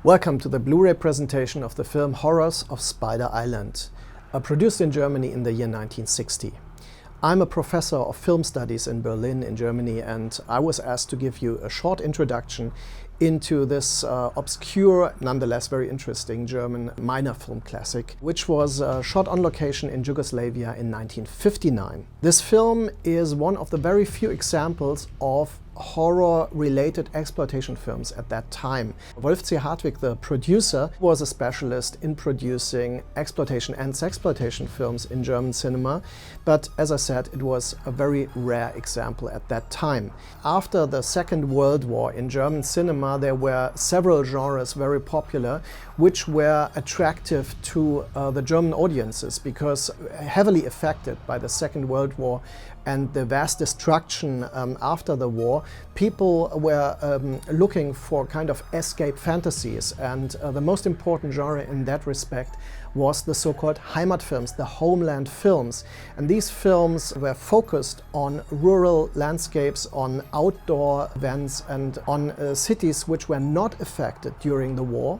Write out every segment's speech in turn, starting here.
Welcome to the Blu-ray presentation of the film Horus of Spider Island, produced in Germany in the year 1960. I'm a professor of film studies in Berlin, in Germany, and I was asked to give you a short introduction into this obscure, nonetheless very interesting German minor film classic, which was shot on location in Yugoslavia in 1959. This film is one of the very few examples of horror-related exploitation films at that time. Wolf C. Hartwig, the producer, was a specialist in producing exploitation and sexploitation films in German cinema, but as I said, it was a very rare example at that time. After the Second World War in German cinema, there were several genres very popular, which were attractive to the German audiences because heavily affected by the Second World War and the vast destruction after the war, people were looking for kind of escape fantasies, and the most important genre in that respect was the so-called Heimatfilms, the homeland films. And these films were focused on rural landscapes, on outdoor events, and on cities which were not affected during the war.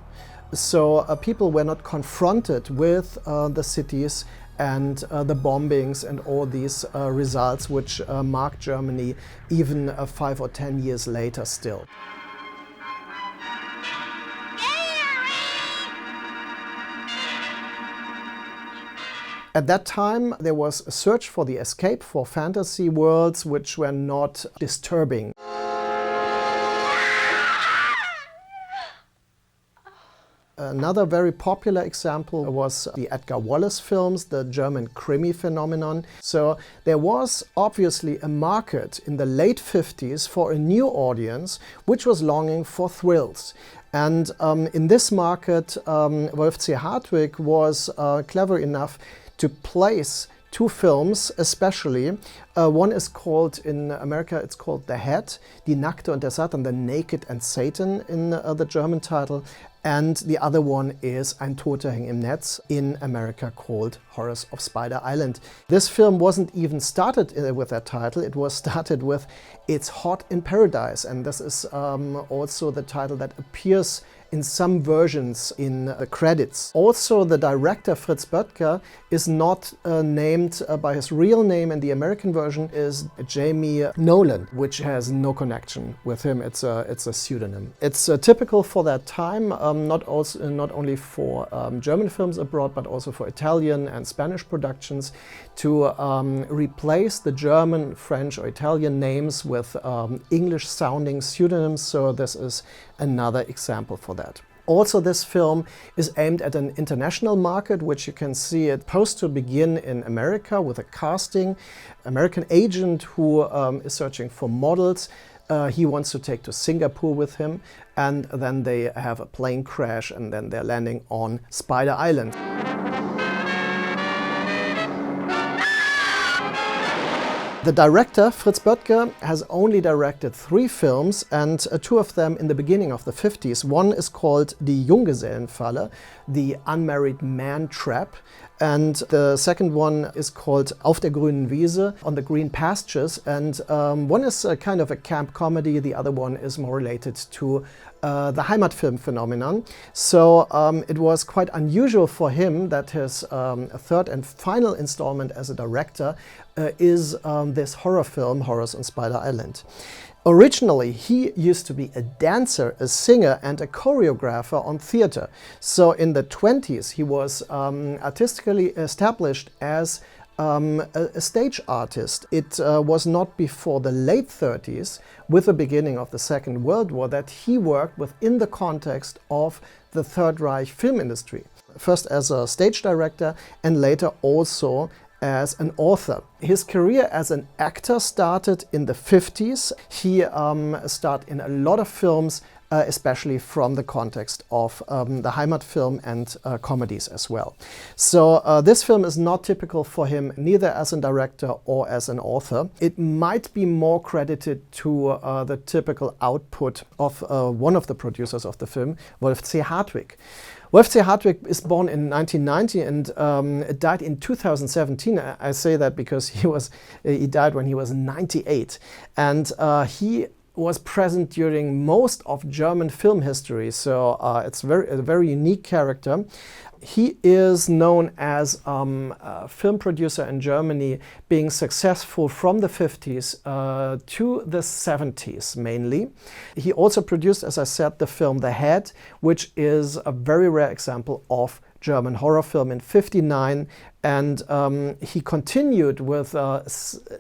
So people were not confronted with the cities and the bombings and all these results which marked Germany even 5 or 10 years later still. At that time, there was a search for the escape, for fantasy worlds which were not disturbing. Another very popular example was the Edgar Wallace films, the German Krimi phenomenon. So there was obviously a market in the late 50s for a new audience which was longing for thrills. And in this market, Wolf C. Hartwig was clever enough to place two films especially. One is called, in America it's called The Head, Die Nackte und der Satan, The Naked and Satan in the German title. And the other one is Ein Toter hing im Netz, in America called Horus of Spider Island. This film wasn't even started with that title, it was started with It's Hot in Paradise, and this is also the title that appears in some versions in the credits. Also, the director Fritz Böttger is not named by his real name. In the American version is Jamie Nolan, which has no connection with him. It's a pseudonym. It's typical for that time, not only for German films abroad, but also for Italian and Spanish productions, to replace the German, French, or Italian names with English-sounding pseudonyms. So this is another example for that. Also, this film is aimed at an international market, which you can see it supposed to begin in America with a casting. American agent who is searching for models. He wants to take to Singapore with him, and then they have a plane crash, and then they're landing on Spider Island. The director, Fritz Böttger, has only directed 3 films, and 2 of them in the beginning of the 50s. One is called Die Junggesellenfalle, The Unmarried Man Trap, and the second one is called Auf der grünen Wiese, On the Green Pastures, and one is a kind of a camp comedy, the other one is more related to the Heimatfilm phenomenon. So it was quite unusual for him that his third and final installment as a director is this horror film, Horus on Spider Island. Originally, he used to be a dancer, a singer, and a choreographer on theater. So in the 20s, he was artistically established as a stage artist. It was not before the late 30s, with the beginning of the Second World War, that he worked within the context of the Third Reich film industry. First as a stage director, and later also as an author. His career as an actor started in the 50s. He starred in a lot of films, especially from the context of the Heimatfilm and comedies as well. So this film is not typical for him, neither as a director or as an author. It might be more credited to the typical output of one of the producers of the film, Wolf C. Hartwig. Wolf C. Hartwig is born in 1990 and died in 2017. I say that because he died when he was 98. And he was present during most of German film history, so it's a very unique character. He is known as a film producer in Germany, being successful from the 50s to the 70s mainly. He also produced, as I said, the film The Head, which is a very rare example of German horror film in '59, and he continued with a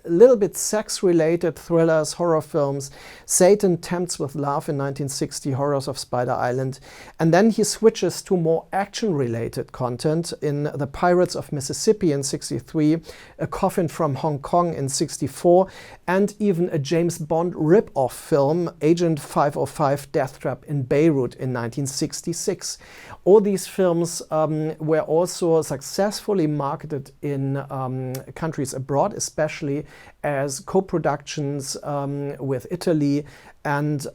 little bit sex-related thrillers, horror films, Satan Tempts with Love in 1960, Horrors of Spider Island, and then he switches to more action-related content in The Pirates of Mississippi in '63, A Coffin from Hong Kong in '64, and even a James Bond rip-off film, Agent 505 Death Trap in Beirut in 1966. All these films were also successfully marketed in countries abroad, especially as co-productions with Italy, and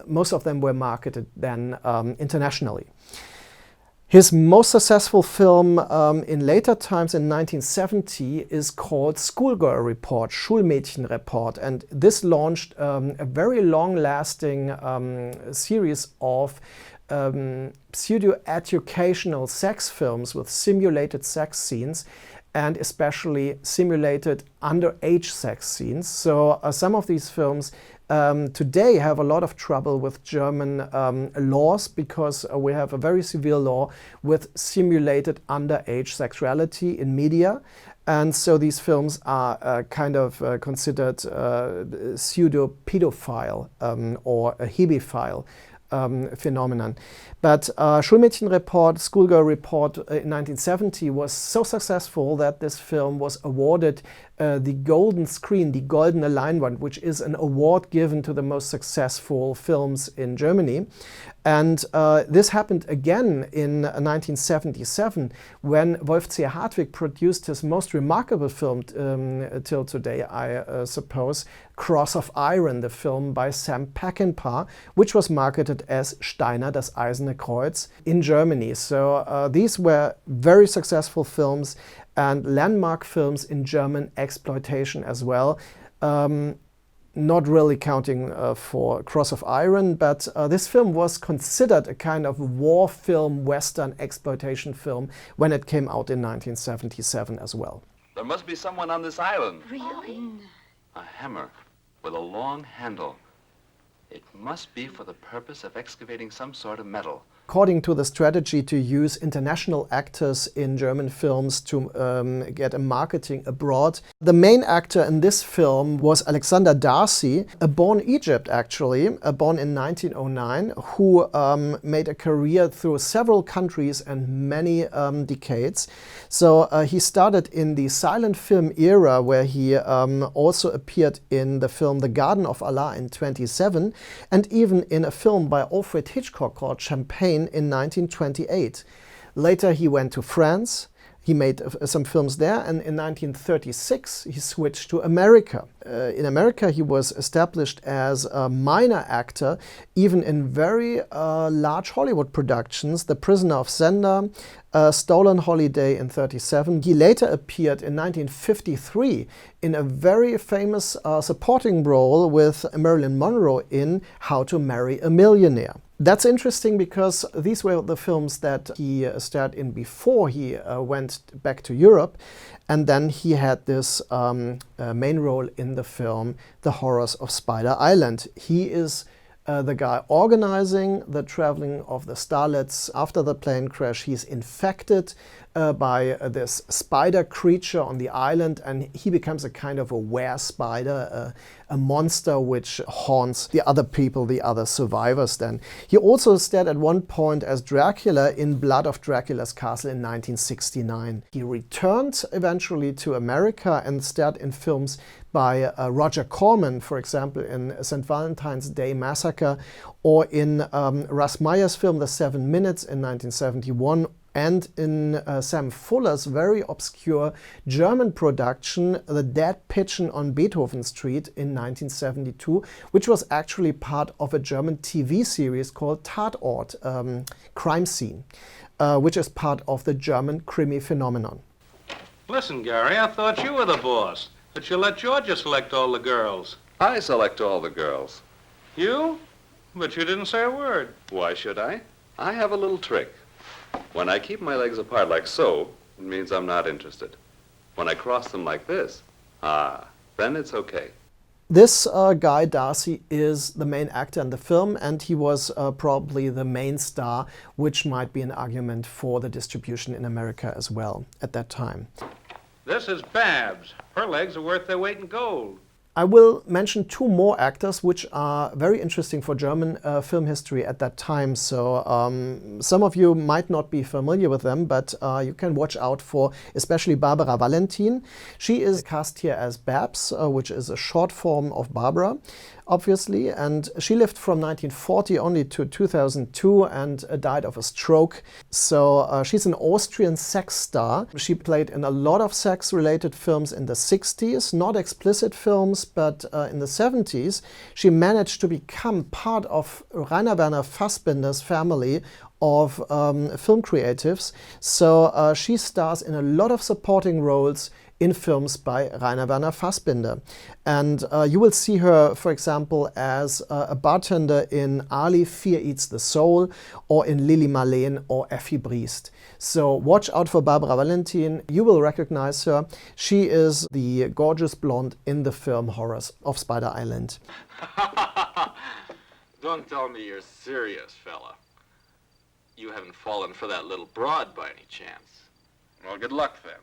most of them were marketed then internationally. His most successful film in later times, in 1970, is called Schoolgirl Report, Schulmädchenreport, and this launched a very long-lasting series of pseudo-educational sex films with simulated sex scenes, and especially simulated underage sex scenes. So some of these films today have a lot of trouble with German laws, because we have a very severe law with simulated underage sexuality in media. And so these films are kind of considered pseudo-pedophile or a hebephile phenomenon. But Schulmädchenreport, Schoolgirl Report in 1970 was so successful that this film was awarded the Golden Screen, the Goldene Leinwand, which is an award given to the most successful films in Germany. And this happened again in 1977, when Wolf C. Hartwig produced his most remarkable film till today, I suppose, Cross of Iron, the film by Sam Peckinpah, which was marketed as Steiner, das Eiserne Kreuz, in Germany. So these were very successful films and landmark films in German exploitation as well. Not really counting for Cross of Iron, but this film was considered a kind of war film, Western exploitation film when it came out in 1977 as well. There must be someone on this island. Really? A hammer with a long handle. It must be for the purpose of excavating some sort of metal. According to the strategy to use international actors in German films to get a marketing abroad, the main actor in this film was Alexander Darcy, a born Egypt actually, born in 1909, who made a career through several countries and many decades. So he started in the silent film era, where he also appeared in the film The Garden of Allah in '27, and even in a film by Alfred Hitchcock called Champagne in 1928. Later he went to France. He made some films there, and in 1936 he switched to America. In America he was established as a minor actor, even in very large Hollywood productions, The Prisoner of Zenda, Stolen Holiday in '37. He later appeared in 1953 in a very famous supporting role with Marilyn Monroe in How to Marry a Millionaire. That's interesting because these were the films that he starred in before he went back to Europe, and then he had this main role in the film The Horrors of Spider Island. He is the guy organizing the traveling of the starlets after the plane crash. He's infected by this spider creature on the island, and he becomes a kind of a were-spider, a monster which haunts the other people, the other survivors then. He also starred at one point as Dracula in Blood of Dracula's Castle in 1969. He returned eventually to America and starred in films by Roger Corman, for example, in St. Valentine's Day Massacre, or in Russ Meyer's film The 7 Minutes in 1971, and in Sam Fuller's very obscure German production, The Dead Pigeon on Beethoven Street in 1972, which was actually part of a German TV series called Tatort, Crime Scene, which is part of the German crimi phenomenon. Listen, Gary, I thought you were the boss, but you let Georgia select all the girls. I select all the girls. You? But you didn't say a word. Why should I? I have a little trick. When I keep my legs apart like so, it means I'm not interested. When I cross them like this, then it's okay. This guy, Darcy, is the main actor in the film, and he was probably the main star, which might be an argument for the distribution in America as well at that time. This is Babs. Her legs are worth their weight in gold. I will mention two more actors which are very interesting for German film history at that time. So some of you might not be familiar with them, but you can watch out for especially Barbara Valentin. She is cast here as Babs, which is a short form of Barbara, obviously. And she lived from 1940 only to 2002 and died of a stroke. So she's an Austrian sex star. She played in a lot of sex-related films in the 60s, not explicit films, but in the 70s, she managed to become part of Rainer Werner Fassbinder's family of film creatives. So she stars in a lot of supporting roles in films by Rainer Werner Fassbinder. And you will see her, for example, as a bartender in Ali, Fear Eats the Soul, or in Lili Marleen or Effie Briest. So watch out for Barbara Valentin. You will recognize her. She is the gorgeous blonde in the film Horus of Spider Island. Don't tell me you're serious, fella. You haven't fallen for that little broad by any chance. Well, good luck then.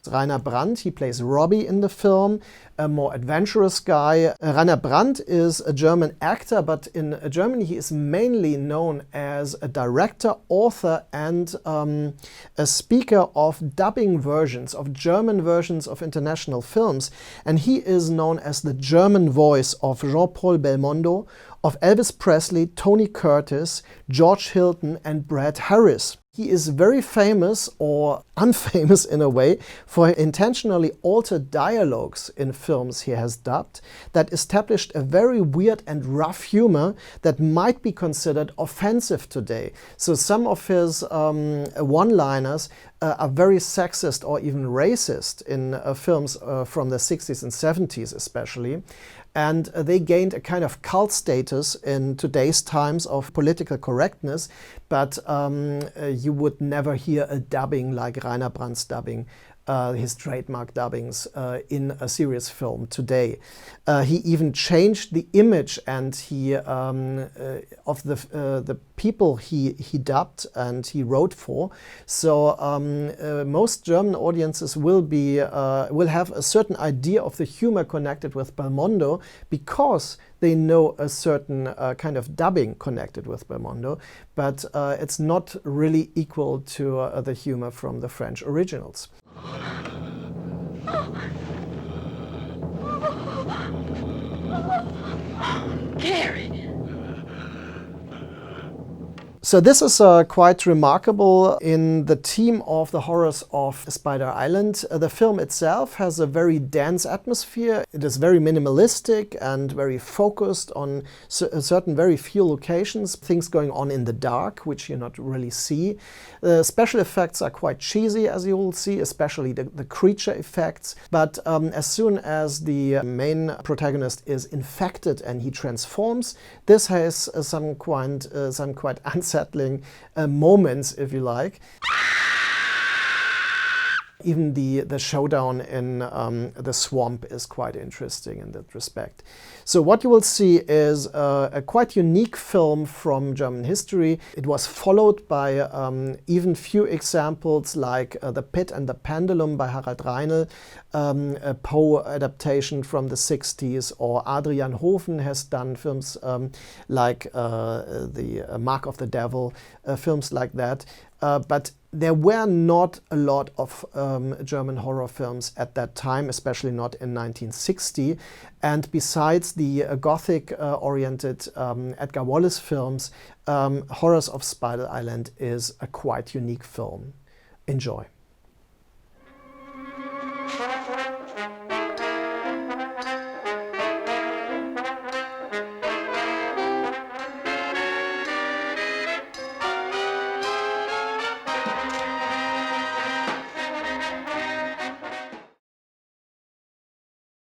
Rena Brandt, he plays Robbie in the film, a more adventurous guy. Reina Brand is a German actor, but in Germany he is mainly known as a director, author, and a speaker of dubbing versions, of German versions of international films. And he is known as the German voice of Jean-Paul Belmondo, of Elvis Presley, Tony Curtis, George Hilton, and Brad Harris. He is very famous, or unfamous in a way, for intentionally altered dialogues in films he has dubbed that established a very weird and rough humor that might be considered offensive today. So some of his one-liners are very sexist or even racist in films from the 60s and 70s especially. And they gained a kind of cult status in today's times of political correctness, but you would never hear a dubbing like Rainer Brandt's dubbing, his trademark dubbings, in a serious film today. He even changed the image and he of the people he dubbed and he wrote for. So most German audiences will have a certain idea of the humor connected with Belmondo because they know a certain kind of dubbing connected with Belmondo, but it's not really equal to the humor from the French originals. Gary! So this is quite remarkable in the theme of the Horrors of Spider Island. The film itself has a very dense atmosphere. It is very minimalistic and very focused on certain very few locations, things going on in the dark, which you not really see. The special effects are quite cheesy, as you will see, especially the creature effects. But as soon as the main protagonist is infected and he transforms, this has some quite unsettling moments, if you like. Even the showdown in the swamp is quite interesting in that respect. So what you will see is a quite unique film from German history. It was followed by even few examples like The Pit and the Pendulum by Harald Reinl, a Poe adaptation from the 60s, or Adrian Hofen has done films like The Mark of the Devil, films like that. But there were not a lot of German horror films at that time, especially not in 1960. And besides the Gothic-oriented Edgar Wallace films, Horrors of Spider Island is a quite unique film. Enjoy.